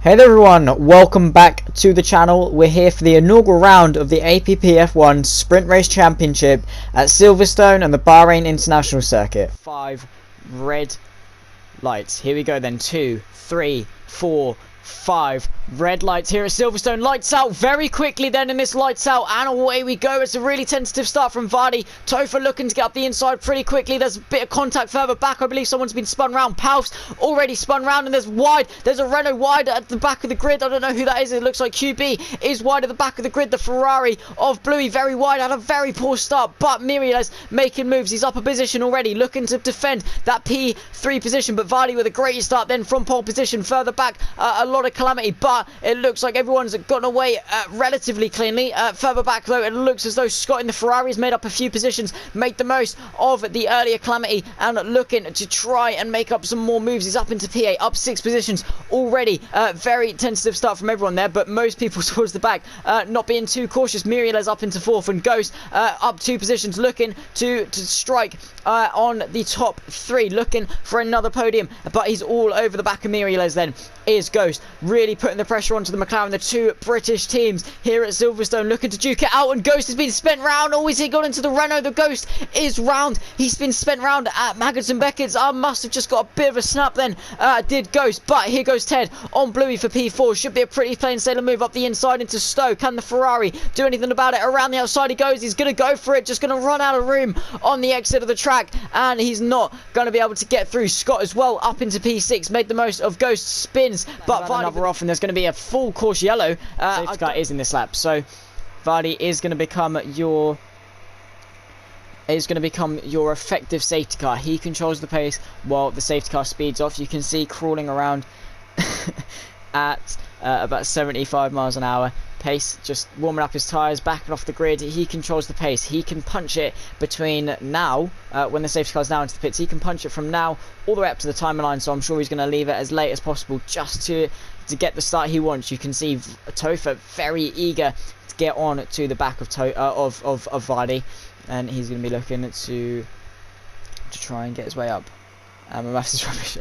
Hey there everyone, welcome back to the channel. We're here for the inaugural round of the APPF1 Sprint Race Championship at Silverstone and the Bahrain International Circuit. 5 red lights. Here we go then. 2, 3, 4, 5 red lights here at Silverstone. Lights out very quickly then in this lights out, and away we go. It's a really tentative start from Vardy. Topher looking to get up the inside pretty quickly. There's a bit of contact further back. I believe someone's been spun round. Palf's already spun round, and there's a Renault wide at the back of the grid. I don't know who that is. It looks like QB is wide at the back of the grid. The Ferrari of Bluey very wide, had a very poor start, but Miriles making moves. He's up a position already, looking to defend that P3 position, but Vardy with a great start then from pole position. Further back, a lot of calamity, but it looks like everyone's gotten away relatively cleanly. Further back though, it looks as though Scott in the Ferrari has made up a few positions, made the most of the earlier calamity, and looking to try and make up some more moves. He's up into P8, up 6 positions already. Very tentative start from everyone there, but most people towards the back not being too cautious. Muriel is up into 4th, and Ghost up 2 positions, looking to strike on the top 3, looking for another podium, but he's all over the back of Muriel. Then is Ghost really putting the pressure onto the McLaren. The 2 British teams here at Silverstone looking to duke it out, and Ghost has been spent round. Oh, is he gone into the Renault? The Ghost is round. He's been spent round at Maggots and Beckett's. Must have just got a bit of a snap then, did Ghost, but here goes Ted on Bluey for P4. Should be a pretty plain sailer move up the inside into Stowe. Can the Ferrari do anything about it? Around the outside he goes. He's going to go for it, just going to run out of room on the exit of the track, and he's not going to be able to get through. Scott as well up into P6, made the most of Ghost spins, but another off, and there's going to be a full course yellow. Safety car is in this lap, so Vardy is going to become your effective safety car. He controls the pace while the safety car speeds off. You can see crawling around at about 75 miles an hour pace, just warming up his tyres, backing off the grid. He controls the pace. He can punch it between now, when the safety car is now into the pits, he can punch it from now all the way up to the timeline, so I'm sure he's going to leave it as late as possible just to get the start he wants. You can see Topher very eager to get on to the back of Vardy, and he's going to be looking to try and get his way up. My maths is rubbish.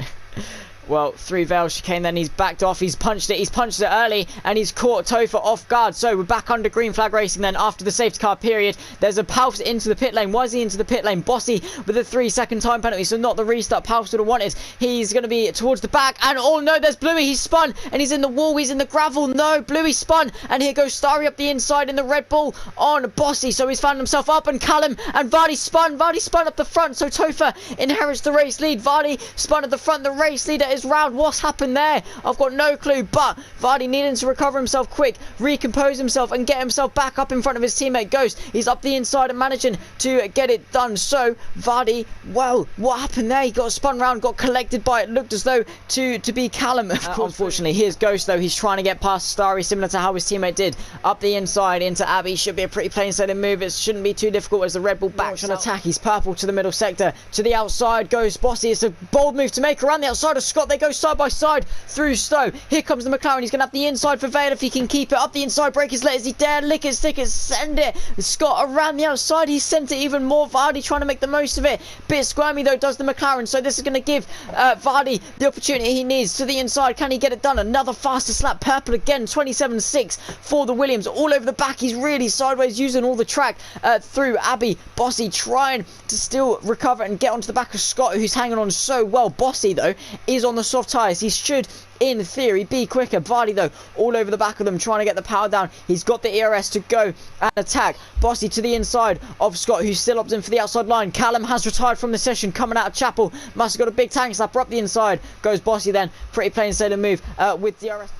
Well, 3 Veil chicane, then he's backed off, he's punched it early, and he's caught Topher off guard. So we're back under green flag racing then after the safety car period. There's a Palfs into the pit lane. Why is he into the pit lane? Bossy with a 3-second time penalty, so not the restart Palfs would have wanted. He's going to be towards the back, and oh no, there's Bluey. He's spun, and he's in the wall, he's in the gravel. No, Bluey spun, and here goes Starry up the inside in the Red Bull on Bossy. So he's found himself up, and Callum and Vardy spun up the front, so Topher inherits the race lead. Vardy spun at the front, the race leader is round. What's happened there? I've got no clue, but Vardy needing to recover himself quick, recompose himself, and get himself back up in front of his teammate Ghost. He's up the inside and managing to get it done. So Vardy, well, what happened there? He got spun round, got collected by it. Looked as though to be Callum. Of course, unfortunately, here's Ghost though. He's trying to get past Starry, similar to how his teammate did. Up the inside into Abbey. Should be a pretty plain sailing move. It shouldn't be too difficult as the Red Bull backs on attack. He's purple to the middle sector. To the outside goes Bossy. It's a bold move to make around the outside of Scott. They go side by side through Stowe. Here comes the McLaren. He's going to have the inside for Vale if he can keep it. Up the inside, break his letters. He dare lick it, stick it, send it. Scott around the outside. He sent it even more. Vardy trying to make the most of it. Bit squirmy though does the McLaren. So this is going to give Vardy the opportunity he needs. To the inside, can he get it done? Another faster slap. Purple again. 27.6 for the Williams. All over the back. He's really sideways using all the track through Abbey. Bossy trying to still recover and get onto the back of Scott, who's hanging on so well. Bossy though is on the soft tyres. He should in theory be quicker. Vardy though all over the back of them, trying to get the power down. He's got the ERS to go and attack. Bossy to the inside of Scott, who's still opting for the outside line. Callum has retired from the session, coming out of Chapel. Must have got a big tank slapper up the inside. Goes Bossy then. Pretty plain sailing move with the ERS.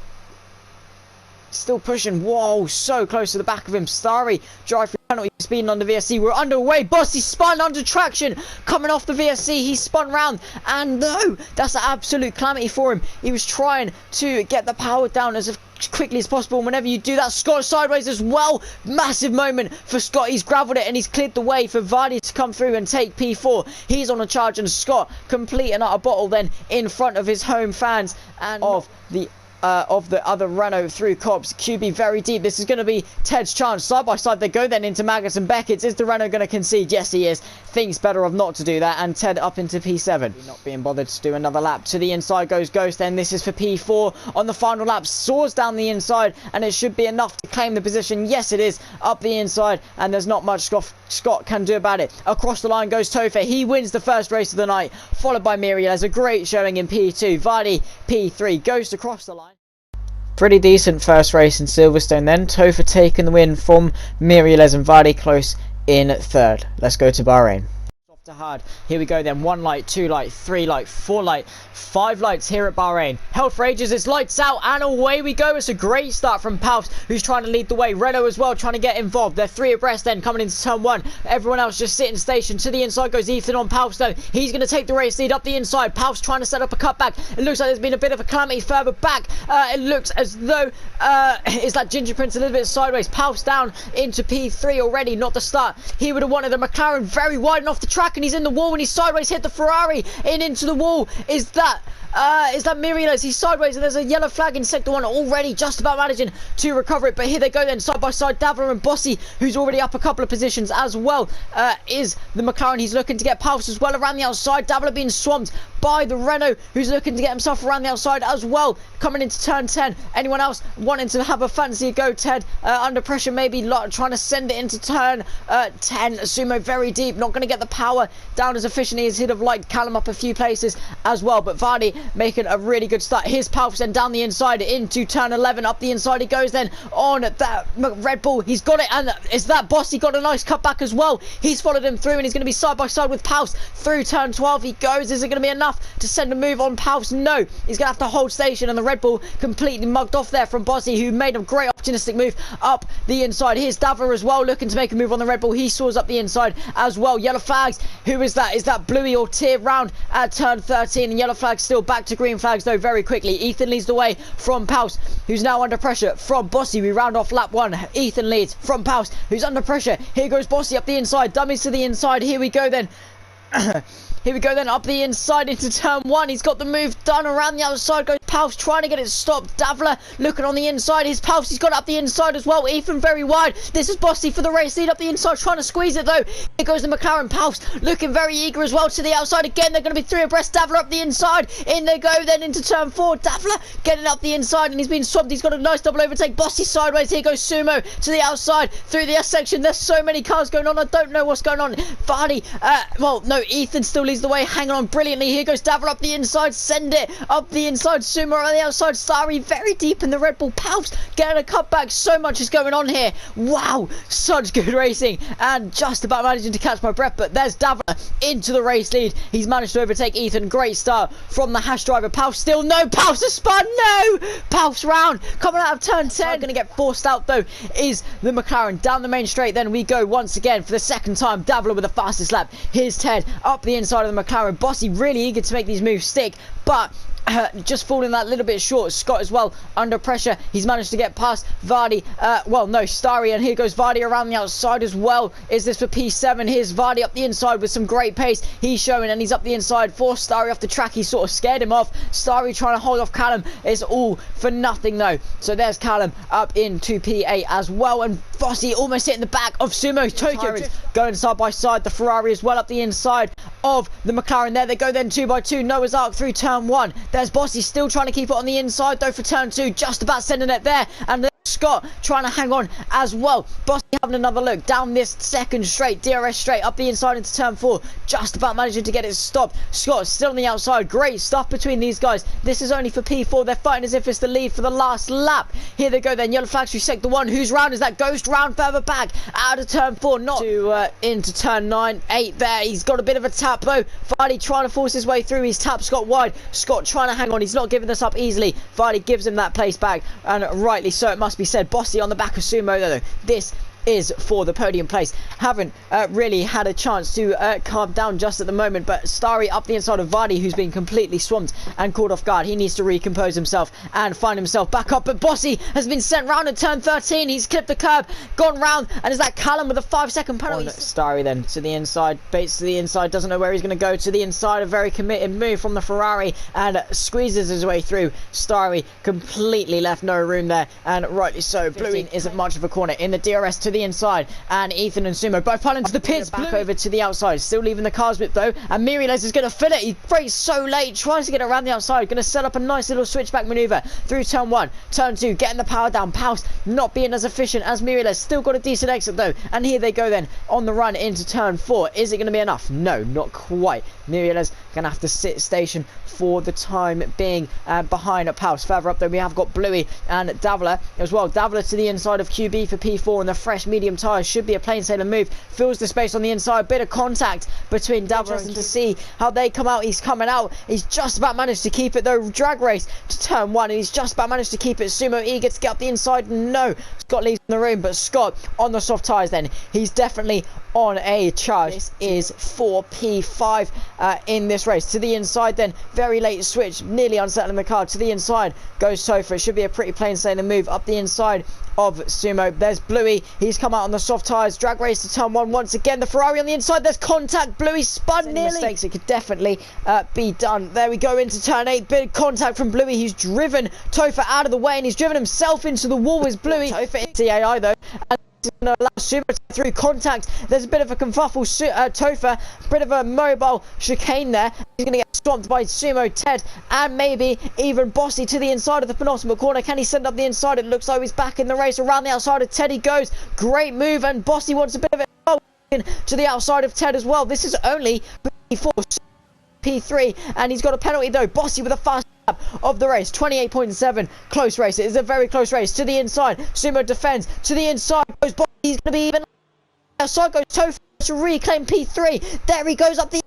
Still pushing. Whoa, so close to the back of him. Starry drive for penalty, speeding on the VSC. We're underway. Bossy spun under traction, coming off the VSC. He spun round, and no, that's an absolute calamity for him. He was trying to get the power down as quickly as possible, and whenever you do that, Scott sideways as well. Massive moment for Scott. He's gravelled it, and he's cleared the way for Vardy to come through and take P4. He's on a charge, and Scott complete and utter bottle then in front of his home fans and of the of the other Renault through Cops. QB very deep. This is going to be Ted's chance. Side by side they go then into Maggotts and Beckett's. Is the Renault going to concede? Yes, he is. Thinks better of not to do that. And Ted up into P7. Not being bothered to do another lap. To the inside goes Ghost. Then this is for P4 on the final lap. Soars down the inside, and it should be enough to claim the position. Yes, it is. Up the inside, and there's not much Scott can do about it. Across the line goes Topher. He wins the first race of the night, followed by Muriel. Has a great showing in P2. Vardy P3. Ghost across the line. Pretty decent first race in Silverstone then. Topher taking the win from Muriel and Vardy close in third. Let's go to Bahrain. To hard. Here we go then. 1 light, 2 light, 3 light, 4 light, 5 lights here at Bahrain. Held for ages. It's lights out and away we go. It's a great start from Paus, who's trying to lead the way. Renault as well trying to get involved. They're 3 abreast then coming into turn 1. Everyone else just sitting station. To the inside goes Ethan on Paus though. He's going to take the race lead up the inside. Paus trying to set up a cutback. It looks like there's been a bit of a calamity further back. It looks as though it's like Ginger Prince a little bit sideways. Paus down into P3 already. Not the start he would have wanted. The McLaren very wide and off the track, and he's in the wall, and he's sideways hit the Ferrari into the wall. Is that Muriel? He's sideways, and there's a yellow flag in sector 1 already, just about managing to recover it. But here they go then, side by side, Davler and Bossy, who's already up a couple of positions as well, is the McLaren. He's looking to get Paus as well around the outside. Davler being swamped by the Renault, who's looking to get himself around the outside as well, coming into turn 10. Anyone else wanting to have a fancy go? Ted under pressure, maybe trying to send it into turn 10. Sumo very deep, not going to get the power down as efficiently as he'd have liked. Callum up a few places as well, but Vardy making a really good start. Here's Paus and down the inside into turn 11. Up the inside he goes then on that Red Bull. He's got it, and is that Bossy got a nice cutback as well. He's followed him through, and he's going to be side by side with Paus through turn 12. He goes. Is it going to be enough to send a move on Paus? No, he's going to have to hold station, and the Red Bull completely mugged off there from Bossy, who made a great opportunistic move up the inside. Here's Davler as well, looking to make a move on the Red Bull. He soars up the inside as well. Yellow flags. Who is that? Is that Bluey or Tier round at turn 13? And yellow flags still back to green flags though very quickly. Ethan leads the way from Paus, who's now under pressure from Bossy. We round off lap 1. Ethan leads from Paus, who's under pressure. Here goes Bossy up the inside. Dummies to the inside. Here we go then. Here we go then, up the inside into turn 1. He's got the move done. Around the outside goes Paus, trying to get it stopped. Davler looking on the inside. His Paus, he's got it up the inside as well. Ethan very wide. This is Bossy for the race lead up the inside, trying to squeeze it though. Here goes the McLaren. Paus looking very eager as well to the outside again. They're going to be 3 abreast. Davler up the inside. In they go then into turn 4. Davler getting up the inside, and he's been swamped. He's got a nice double overtake. Bossy sideways. Here goes Sumo to the outside through the S section. There's so many cars going on. I don't know what's going on. Vardy, well, no, Ethan still leads the way, hanging on brilliantly. Here goes Davler up the inside. Send it up the inside. Sumo on the outside. Starry very deep in the Red Bull. Paus getting a cutback. So much is going on here. Wow, such good racing, and just about managing to catch my breath. But there's Davler into the race lead. He's managed to overtake Ethan. Great start from the Hash driver. Paus still. No, Paus has spun. No, Paus round coming out of turn 10. Going to get forced out though is the McLaren. Down the main straight then we go once again for the second time. Davler with the fastest lap. Here's Ted up the inside of the McLaren. Bossy really eager to make these moves stick, but just falling that little bit short. Scott as well under pressure. He's managed to get past Vardy. Well, no, Starry, and here goes Vardy around the outside as well. Is this for P7? Here's Vardy up the inside with some great pace. He's showing, and he's up the inside. Forced Starry off the track. He sort of scared him off. Starry trying to hold off Callum. It's all for nothing though. So there's Callum up into P8 as well, and Bossy almost hitting the back of Sumo. Tokyo going side by side. The Ferrari as well up the inside of the McLaren. There they go then, 2 by 2. Noah's Ark through turn 1. There's Bossy still trying to keep it on the inside though for turn 2, just about sending it there, and Scott trying to hang on as well. Bossy having another look down this second straight, DRS straight, up the inside into turn 4, just about managing to get it stopped. Scott still on the outside. Great stuff between these guys. This is only for P4. They're fighting as if it's the lead for the last lap. Here they go then, yellow flags through sector 1. Who's round? Is that Ghost round further back out of turn 4, not to into turn 9, 8 there. He's got a bit of a tap though. Vardy trying to force his way through. He's tapped Scott wide. Scott trying to hang on. He's not giving this up easily. Vardy gives him that place back, and rightly so it must be said. Bossy on the back of Sumo though. This is for the podium place. Haven't really had a chance to calm down just at the moment, but Starry up the inside of Vardy, who's been completely swamped and caught off guard. He needs to recompose himself and find himself back up, but Bossy has been sent round at turn 13. He's clipped the curb, gone round, and is that Callum with a 5-second penalty. Starry then to the inside, Bates to the inside, doesn't know where he's going to go, to the inside, a very committed move from the Ferrari, and squeezes his way through. Starry completely left no room there, and rightly so. Bluey isn't much of a corner in the DRS to the inside, and Ethan and Sumo both pile into the pits. Back over to the outside, still leaving the cars bit though, and Miriles is going to fill it. He brakes so late, tries to get around the outside, going to set up a nice little switchback maneuver through turn 1, turn 2, getting the power down. Pouse not being as efficient as Miriles, still got a decent exit though, and here they go then on the run into turn 4. Is it going to be enough? No, not quite. Miriles going to have to sit station for the time being behind a Pouse. Further up though, we have got Bluey and Davila as well. Davila to the inside of QB for P4, and the fresh medium tyres should be a plain sailing move. Fills the space on the inside, bit of contact between Davila and to see how they come out. He's coming out, he's just about managed to keep it though. Drag race to turn 1, and he's just about managed to keep it. Sumo eager to get up the inside, no. Scott leaves in the room, but Scott on the soft tyres then. He's definitely on a charge. This is for P5 in this race. To the inside then, very late switch, nearly unsettling the car. To the inside goes Sofa. It should be a pretty plain sailing move up the inside of Sumo. There's Bluey, he's come out on the soft tyres. Drag race to turn 1 once again. The Ferrari on the inside, there's contact. Bluey spun nearly. Mistakes, it could definitely be done. There we go into turn 8. Bit of contact from Bluey. He's driven Topher out of the way, and he's driven himself into the wall with Bluey. Topher in CAI though, and going to allow Sumo through contact. There's a bit of a confuffle. Topher, bit of a mobile chicane there. He's going to get swamped by Sumo, Ted, and maybe even Bossy to the inside of the penultimate corner. Can he send up the inside? It looks like he's back in the race. Around the outside of Ted he goes. Great move, and Bossy wants a bit of it to the outside of Ted as well. This is only P3, and he's got a penalty though. Bossy with a fast lap of the race. 28.7. Close race. It is a very close race. To the inside, Sumo defends. To the inside goes Bossy. He's going to be even outside goes Topher to reclaim P3. There he goes up the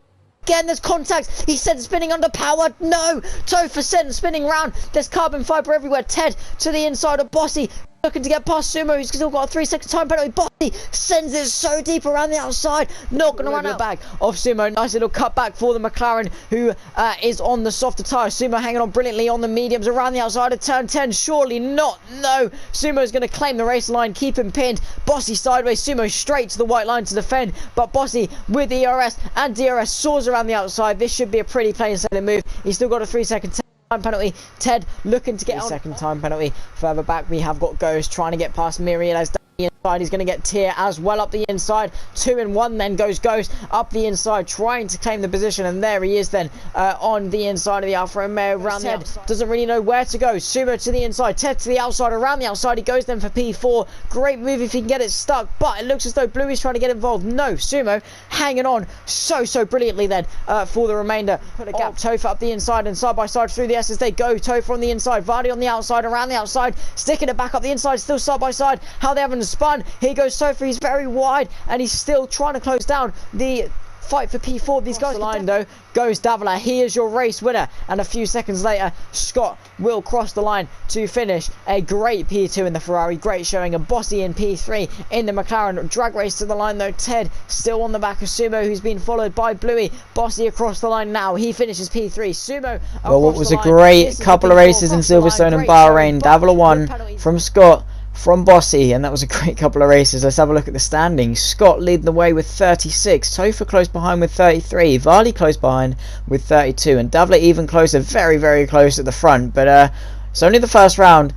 again. There's contact. He's sent spinning under power. No, Topher sent spinning round. There's carbon fibre everywhere. Ted to the inside of Bossy, looking to get past Sumo, who's still got a 3-second time penalty. Bossy sends it so deep around the outside, not going to run out back of Sumo. Nice little cut back for the McLaren, who is on the softer tyre. Sumo hanging on brilliantly on the mediums around the outside of turn 10. Surely not. No, Sumo's going to claim the race line, keep him pinned. Bossy sideways, Sumo straight to the white line to defend, but Bossy with ERS and DRS soars around the outside. This should be a pretty plain sailing move. He's still got a 3-second time penalty. Ted looking to get a second time penalty. Further back we have got Ghost trying to get past Miriel. Inside, he's going to get Tier as well up the inside. 2 in 1 then goes Ghost up the inside, trying to claim the position, and there he is then on the inside of the Alfa Romeo. Around the outside, doesn't really know where to go. Sumo to the inside, Ted to the outside. Around the outside he goes then for P4. Great move if he can get it stuck, but it looks as though Bluey's trying to get involved. No, Sumo hanging on so brilliantly then for the remainder. Put a gap. Topher up the inside, and side by side through the S as they go. Topher on the inside, Vardy on the outside, around the outside, sticking it back up the inside, still side by side. How they haven't spun. Here goes Sofa, he's very wide, and he's still trying to close down the fight for P4. These guys, the line though goes Davila. He is your race winner, and a few seconds later Scott will cross the line to finish a great P2 in the Ferrari. Great showing, a Bossy in P3 in the McLaren. Drag race to the line though. Ted still on the back of Sumo, who's been followed by Bluey. Bossy across the line now, he finishes P3. Sumo, well, what was a great couple of races in Silverstone and Bahrain. Davila won from Scott, from Bossy, and that was a great couple of races. Let's have a look at the standings. Scott leading the way with 36, Topher close behind with 33, Varley close behind with 32, and Davila even closer, very close at the front. But it's only the first round.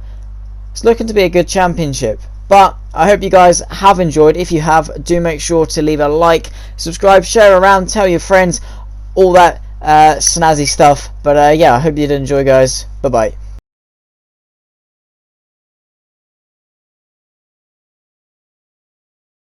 It's looking to be a good championship. But I hope you guys have enjoyed. If you have, do make sure to leave a like, subscribe, share around, tell your friends, all that snazzy stuff. But yeah, I hope you did enjoy, guys. Bye bye.